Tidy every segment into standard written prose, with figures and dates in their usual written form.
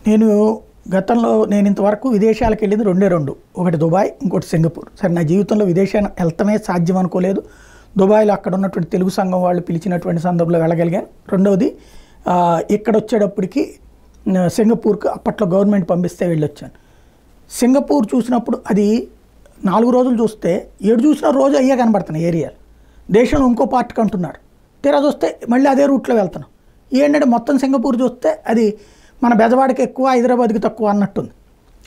నేను గతంలో ఇంతవరకు విదేశాలకు వెళ్ళింది రెండే రెండు. ఒకటి దుబాయ్, ఇంకోటి సింగపూర్. సరే, నా జీవితంలో విదేశాన్ని వెళ్తమే సాధ్యం అనుకోలేదు. దుబాయ్లో అక్కడ ఉన్నటువంటి తెలుగు సంఘం వాళ్ళు పిలిచినటువంటి సందర్భంలో వెళ్ళగలిగాను. రెండవది ఇక్కడ వచ్చేటప్పటికి సింగపూర్కి అప్పట్లో గవర్నమెంట్ పంపిస్తే వెళ్ళొచ్చాను. సింగపూర్ చూసినప్పుడు అది 4 రోజులు చూస్తే 7 చూసిన రోజు అయ్యే కనబడుతున్నాయి ఏరియాలు. దేశంలో ఇంకో పార్ట్కి అంటున్నారు. తీరా చూస్తే మళ్ళీ అదే రూట్లో వెళ్తున్నాం. ఏంటంటే మొత్తం సింగపూర్ చూస్తే అది మన బెజవాడకి ఎక్కువ, హైదరాబాద్కి తక్కువ అన్నట్టుంది.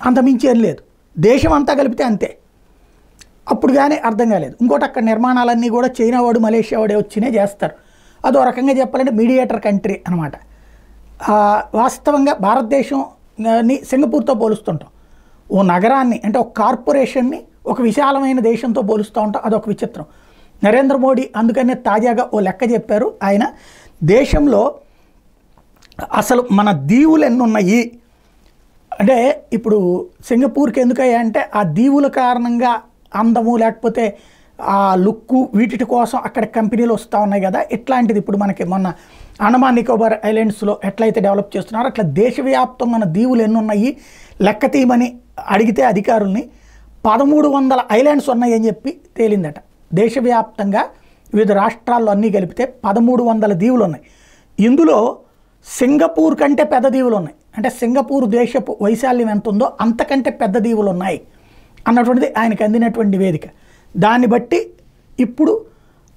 అంతమించి ఏం లేదు. దేశం అంతా కలిపితే అంతే. అప్పుడు కానీ అర్థం కాలేదు. ఇంకోటి అక్కడ నిర్మాణాలన్నీ కూడా చైనా వాడు, మలేషియా వాడే వచ్చినే చేస్తారు. అదో రకంగా చెప్పాలంటే మీడియేటర్ కంట్రీ అనమాట. వాస్తవంగా భారతదేశాన్ని సింగపూర్తో పోలుస్తుంటాం. ఓ నగరాన్ని అంటే ఒక కార్పొరేషన్ని ఒక విశాలమైన దేశంతో పోలుస్తూ ఉంటాం. అదొక విచిత్రం. నరేంద్ర మోడీ అందుకనే తాజాగా ఓ లెక్క చెప్పారు. ఆయన దేశంలో అసలు మన దీవులు ఎన్ని ఉన్నాయి అంటే, ఇప్పుడు సింగపూర్కి ఎందుకయ్యా అంటే ఆ దీవుల కారణంగా అందము లేకపోతే ఆ లుక్కు వీటి కోసం అక్కడ కంపెనీలు వస్తూ ఉన్నాయి కదా. ఇట్లాంటిది ఇప్పుడు మనకి మొన్న అండమాన్ నికోబార్ ఐలాండ్స్లో ఎట్లయితే డెవలప్ చేస్తున్నారో అట్లా దేశవ్యాప్తం మన దీవులు ఎన్ని ఉన్నాయి లెక్క తీయమని అడిగితే అధికారుల్ని 1300 ఐలాండ్స్ ఉన్నాయి అని చెప్పి తేలిందట. దేశవ్యాప్తంగా వివిధ రాష్ట్రాల్లో అన్నీ కలిపితే 1300 దీవులు ఉన్నాయి. ఇందులో సింగపూర్ కంటే పెద్ద దీవులు ఉన్నాయి. అంటే సింగపూర్ దేశపు వైశాల్యం ఎంత ఉందో అంతకంటే పెద్ద దీవులు ఉన్నాయి అన్నటువంటిది ఆయనకు అందినటువంటి నివేదిక. దాన్ని బట్టి ఇప్పుడు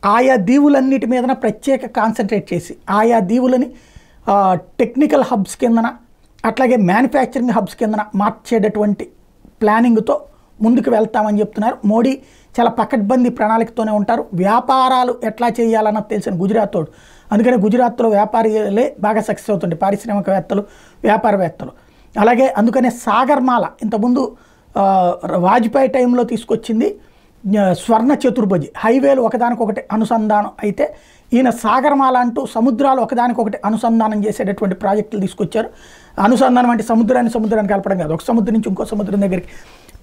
ఆయా దీవులన్నిటి మీదన ప్రత్యేక కాన్సన్ట్రేట్ చేసి ఆయా దీవులని టెక్నికల్ హబ్స్ కిందన అట్లాగే మ్యానుఫ్యాక్చరింగ్ హబ్స్ కిందన మార్చేటటువంటి ప్లానింగ్తో ముందుకు వెళ్తామని చెప్తున్నారు. మోడీ చాలా పకడ్బందీ ప్రణాళికతోనే ఉంటారు. వ్యాపారాలు ఎట్లా చేయాలన్నది తెలిసిన గుజరాత్ తోడు. అందుకని గుజరాత్లో వ్యాపారులే బాగా సక్సెస్ అవుతుంది, పారిశ్రామికవేత్తలు, వ్యాపారవేత్తలు. అలాగే అందుకనే సాగర్మాల ఇంతకుముందు వాజ్పేయి టైంలో తీసుకొచ్చింది స్వర్ణ చతుర్భుజి, హైవేలు ఒకదానికొకటి అనుసంధానం అయితే ఈయన సాగర్మాల అంటూ సముద్రాలు ఒకదానికొకటి అనుసంధానం చేసేటటువంటి ప్రాజెక్టులు తీసుకొచ్చారు. అనుసంధానం అంటే సముద్రాన్ని కలపడం కాదు, ఒక సముద్రం నుంచి ఇంకో సముద్రం దగ్గరికి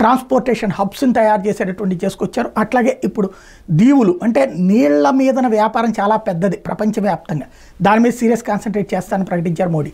ట్రాన్స్పోర్టేషన్ హబ్స్ని తయారు చేసేటటువంటి చేసుకొచ్చారు. అట్లాగే ఇప్పుడు దీవులు అంటే నీళ్ల మీదన వ్యాపారం చాలా పెద్దది ప్రపంచవ్యాప్తంగా. దాని మీద సీరియస్ కాన్సన్ట్రేట్ చేస్తానని ప్రకటించారు మోడీ.